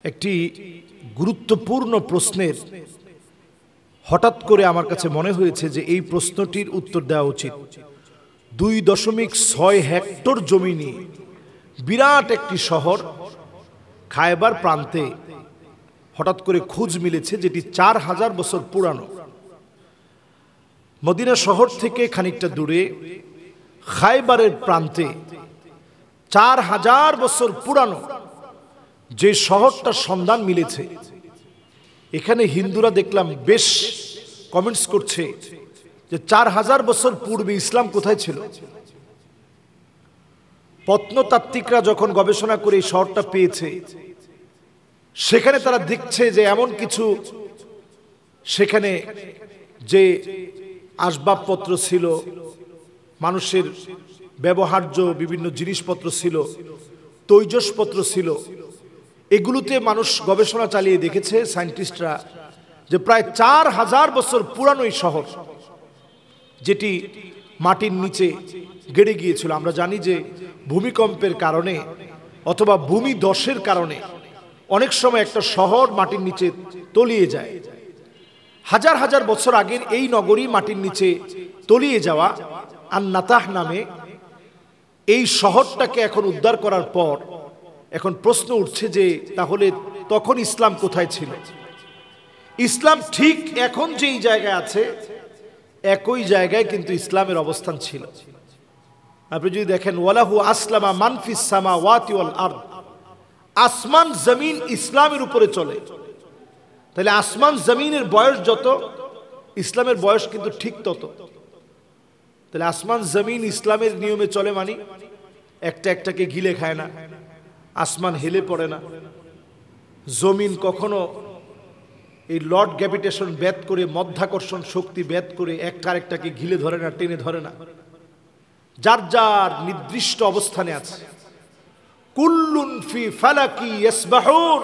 একটি গুরুত্বপূর্ণ প্রশ্নের হঠাৎ করে আমার কাছে মনে হয়েছে যে এই প্রশ্নটির উত্তর দেওয়া উচিত। 2.6 হেক্টর জমি নিয়ে বিরাট একটি শহর খায়বার প্রান্তে হঠাৎ করে খোঁজ মিলেছে, যেটি 4000 বছর পুরানো। মদিনা শহর থেকে খানিকটা দূরে খায়বারের প্রান্তে 4000 বছর পুরানো যে শহরটার সন্ধান মিলেছে, এখানে হিন্দুরা দেখলাম বেশ কমেন্টস করছে যে 4000 বছর পূর্বে ইসলাম কোথায় ছিল। প্রত্নতাত্ত্বিকরা যখন গবেষণা করে এই শহরটা পেয়েছে, সেখানে তারা দেখছে যে এমন কিছু সেখানে যে আসবাবপত্র ছিল, মানুষের ব্যবহার্য বিভিন্ন জিনিসপত্র ছিল, তৈজসপত্র ছিল, এগুলোতে মানুষ গবেষণা চালিয়ে দেখেছে সায়েন্টিস্টরা যে প্রায় 4000 বছর পুরানো এই শহর, যেটি মাটির নিচে গেড়ে গিয়েছিল। আমরা জানি যে ভূমিকম্পের কারণে অথবা ভূমিধসের কারণে অনেক সময় একটা শহর মাটির নিচে তলিয়ে যায়। হাজার হাজার বছর আগের এই নগরী মাটির নিচে তলিয়ে যাওয়া আন-নাতাহ নামে এই শহরটাকে এখন উদ্ধার করার পর এখন প্রশ্ন উঠছে যে তাহলে তখন ইসলাম কোথায় ছিল। ইসলাম ঠিক এখন যেই জায়গায় আছে একই জায়গায় কিন্তু ইসলামের অবস্থান ছিল। আপনি যদি দেখেন ওয়ালাহু আসলামা মান ফিস সামাওয়াতি ওয়াল আরদ, আসমান জমিন ইসলামের উপরে চলে। তাহলে আসমান জমিনের বয়স যত, ইসলামের বয়স কিন্তু ঠিক তত। তাহলে আসমান জমিন ইসলামের নিয়মে চলে, মানে একটা একটাকে গিলে খায় না, আসমান হেলে পড়ে না, জমিন কখনো এই লর্ড গ্র্যাভিটেশন ব্যাদ করে, মধ্যাকর্ষণ শক্তি ব্যাদ করে একটা আরেকটাকে ঘিলে ধরে না, টেনে ধরে না, যার যার নির্দিষ্ট অবস্থানে আছে। কুল্লুন ফি ফালাকি ইয়াসবাহুন,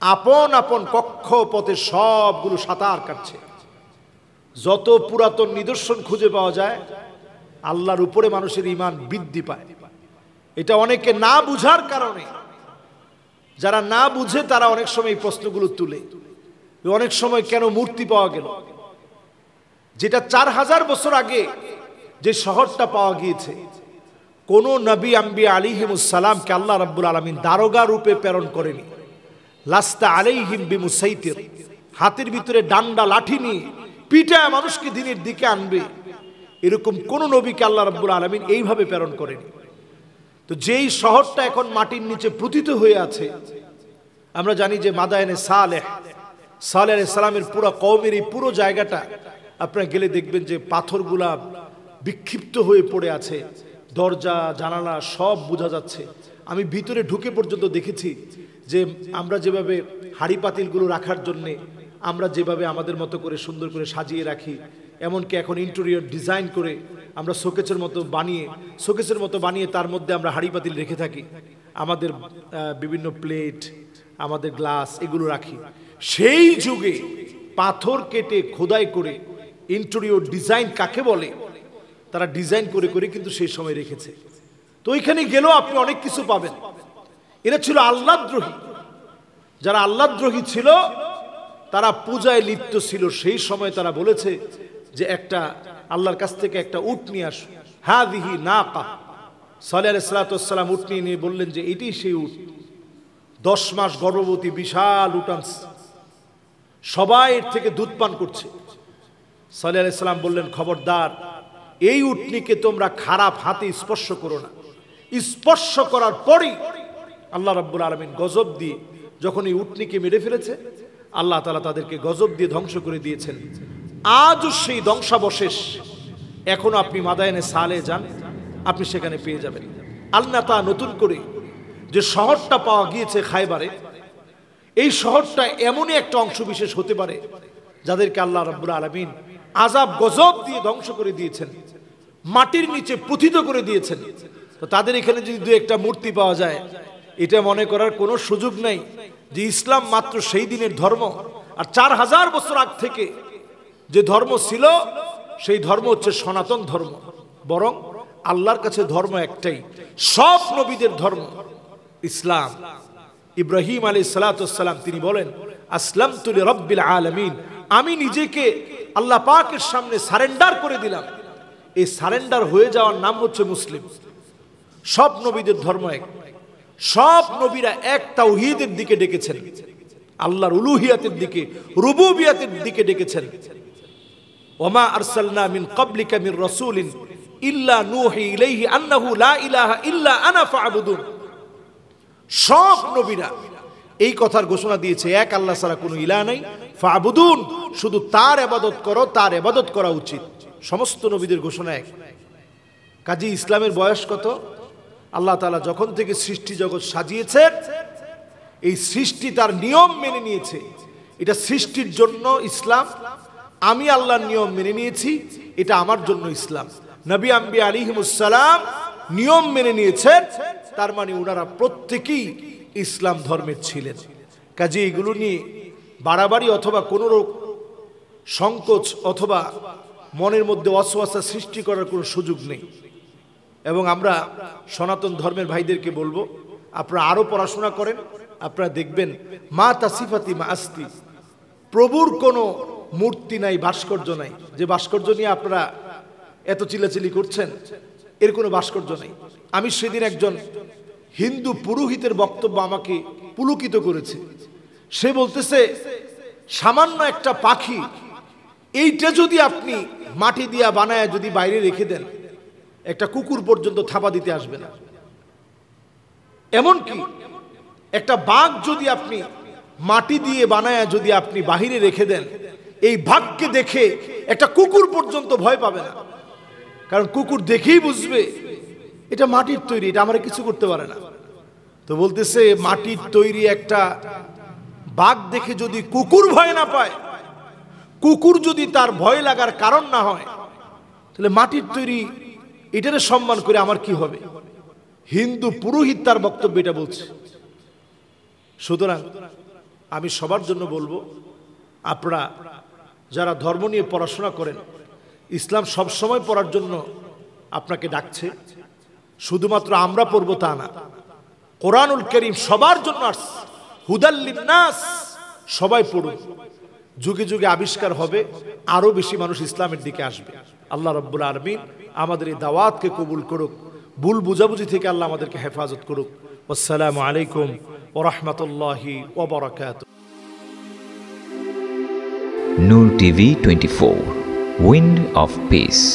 আপন আপন কক্ষপথে সবগুলো সাঁতার কাটছে। যত পুরাতন নিদর্শন খুঁজে পাওয়া যায়, আল্লাহর উপরে মানুষের ঈমান বৃদ্ধি পায়। এটা অনেকে না বুঝার কারণে, যারা না বুঝে তারা অনেক সময় এই প্রশ্নগুলো তুলে। অনেক সময় কেন মূর্তি পাওয়া গেল, যেটা 4000 বছর আগে যে শহরটা পাওয়া গিয়েছে, কোন নবী আম্বিয়া আলাইহিমুস সালামকে আল্লাহ রাব্বুল আলামিন দারোগা রূপে প্রেরণ করেনি। লাস্তা আলাইহিম বিমুসাইতির, হাতের ভিতরে ডান্ডা লাঠি নিয়ে পিটায় মানুষকে দিনের দিকে আনবে, এরকম কোন নবীকে আল্লাহ রাব্বুল আলামিন এইভাবে প্রেরণ করেনি। তো যেই শহরটা এখন মাটির নিচে প্রুথিত হয়ে আছে, আমরা জানি যে মাদায়েনে সালেহ আলাইহিস সালামের পুরো কওমের এই পুরো জায়গাটা আপনারা গেলে দেখবেন যে পাথরগুলা বিক্ষিপ্ত হয়ে পড়ে আছে, দরজা জানালা সব বোঝা যাচ্ছে। আমি ভিতরে ঢুকে পর্যন্ত দেখেছি যে আমরা যেভাবে হাড়ি পাতিলগুলো রাখার জন্য আমরা যেভাবে আমাদের মতো করে সুন্দর করে সাজিয়ে রাখি, এমনকি এখন ইন্টেরিয়র ডিজাইন করে আমরা শোকেসের মতো বানিয়ে তার মধ্যে আমরা হাড়ি পাতিল রেখে থাকি, আমাদের বিভিন্ন প্লেট, আমাদের গ্লাস এগুলো রাখি। সেই যুগে পাথর কেটে খোদাই করে ইন্টেরিয়র ডিজাইন কাকে বলে, তারা ডিজাইন করে করে কিন্তু সেই সময় রেখেছে। তো ওইখানে গেলেও আপনি অনেক কিছু পাবেন। এরা ছিল আল্লাহদ্রোহী। যারা আল্লাহদ্রোহী ছিল তারা পূজায় লিপ্ত ছিল। সেই সময় তারা বলেছে যে একটা আল্লাহর কাছ থেকে একটা উট নিয়ে আসো, হাযিহি নাকা। সালেহ আলাইহিস সালাতু ওয়াস সালাম উট নিয়ে বললেন যে এটাই সেই উট। 10 মাস গর্ভবতী বিশাল উটান্স, সবাই এর থেকে দুধ পান করছে। সালেহ আলাইহিস সালাম বললেন, খবরদার, এই উটনিকে তোমরা খারাপ হাতে স্পর্শ করো না। স্পর্শ করার পরই আল্লাহ রাব্বুল আলামিন গজব দিয়ে যখন এই উটনিকে মেরে ফেলেছে, আল্লাহ তাআলা তাদেরকে গজব দিয়ে ধ্বংস করে দিয়েছেন। আজও সেই ধ্বংসাবশেষ এখনো আপনি মাদায়েনে সালেহ যান, আপনি সেখানে পেয়ে যাবেন। আল-নাতা নতুন করে যে শহরটা পাওয়া গিয়েছে খায়বারে, এই শহরটা এমনই একটা অংশ বিশেষ হতে পারে যাদেরকে আল্লাহ রাব্বুল আলামিন আযাব গজব দিয়ে ধ্বংস করে দিয়েছেন, মাটির নিচে পুঁথিত করে দিয়েছেন। তো তাদের এখানে যদি দু একটা মূর্তি পাওয়া যায়, এটা মনে করার কোনো সুযোগ নাই যে ইসলাম মাত্র সেই দিনের ধর্ম। আর 4000 বছর আগ থেকে যে ধর্ম ছিল, সেই ধর্ম হচ্ছে সনাতন ধর্ম। বরং আল্লাহর কাছে ধর্ম একটাই, সব নবীদের ধর্ম ইসলাম। ইব্রাহিম আলাইহিস সালাতু ওয়াস সালাম তিনি বলেন, আসলামতু লিরাব্বিল আলামিন, আমি নিজেকে আল্লাহ পাকের সামনে সারেন্ডার করে দিলাম। এই সারেন্ডার হয়ে যাওয়ার নাম হচ্ছে মুসলিম। সব নবীদের ধর্ম এক, সব নবীরা এক তাওহীদের দিকে ডেকেছেন, আল্লাহর উলুহিয়াতের দিকে, রুবুবিয়াতের দিকে ডেকেছেন। ওমা আরসালনা মিন ক্বাবলিকা মির রাসূলিন ইল্লা নূহি ইলাইহি আন্নাহু লা ইলাহা ইল্লা আনা ফা'বুদুন। সব নবীরা এই কথার ঘোষণা দিয়েছে, এক আল্লাহ ছাড়া কোনো ইলাহ নাই, ফা'বুদুন, শুধু তার ইবাদত করো, তার ইবাদত করা উচিত। সমস্ত নবীদের ঘোষণা এক। কাজী ইসলামের বয়স কত? আল্লাহ তাআলা যখন থেকে সৃষ্টি জগৎ সাজিয়েছেন, এই সৃষ্টি তার নিয়ম মেনে নিয়েছে। এটা সৃষ্টির জন্য ইসলাম, আমি আল্লাহর নিয়ম মেনে নিয়েছি, এটা আমার জন্য ইসলাম। নবী আম্বিয়া আলাইহিমুস সালাম নিয়ম মেনে নিয়েছেন, তার মানে ওনারা প্রত্যেকেই ইসলাম ধর্মের ছিলেন। কাজে এগুলো নিয়ে বাড়াবাড়ি অথবা কোনো সংকোচ অথবা মনের মধ্যে ওয়াসওয়াসা সৃষ্টি করার কোনো সুযোগ নেই। এবং আমরা সনাতন ধর্মের ভাইদেরকে বলবো, আপনারা আরো পড়াশোনা করেন, আপনারা দেখবেন মা তাসিফাতি মা আস্তি, প্রভুর কোনো মূর্তি নাই, ভাস্কর্য নাই। যে ভাস্কর্য নিয়ে আপনারা এত চিল্লাচিল্লি করছেন, এর কোনো ভাস্কর্য নাই। আমি সেদিন একজন হিন্দু পুরোহিতের বক্তব্য আমাকে পুলকিত করেছে। সে বলতেছে, সামান্য একটা পাখি, এইটা যদি আপনি মাটি দিয়া বানায় যদি বাইরে রেখে দেন, একটা কুকুর পর্যন্ত থাপা দিতে আসবে না। এমনকি একটা বাঘ যদি আপনি মাটি দিয়ে বানায় যদি আপনি বাহিরে রেখে দেন, এই বাঘকে দেখে একটা কুকুর পর্যন্ত ভয় পাবে না। কারণ কুকুর দেখেই বুঝবে এটা মাটির তৈরি, এটা আমরা কিছু করতে পারে না। তো বলতেছে, মাটির তৈরি একটা বাঘ দেখে যদি কুকুর ভয় না পায়, কুকুর যদি তার ভয় লাগার কারণ না হয়, তাহলে মাটির তৈরি এটারে সম্মান করে আমার কি হবে? হিন্দু পুরোহিত তার বক্তব্য এটা বলছে। সুতরাং আমি সবার জন্য বলবো, আপনারা যারা ধর্ম নিয়ে পড়াশোনা করেন, ইসলাম সব সময় পড়ার জন্য আপনাকে ডাকছে। শুধুমাত্র আমরা পড়বো তা না, কোরআনুল কারীম সবার জন্য আসছে, হুদাল লিন্নাস, সবাই পড়ুন। যুগে যুগে আবিষ্কার হবে, আরো বেশি মানুষ ইসলামের দিকে আসবে। আল্লাহ রাব্বুল আলামিন আমাদের এই দাওয়াতকে কবুল করুক, ভুল বুঝাবুঝি থেকে আল্লাহ আমাদেরকে হেফাজত করুক। আসসালামু আলাইকুম ওয়া রাহমাতুল্লাহি ওয়া বারাকাতুহু। Noor TV 24, Wind of Peace.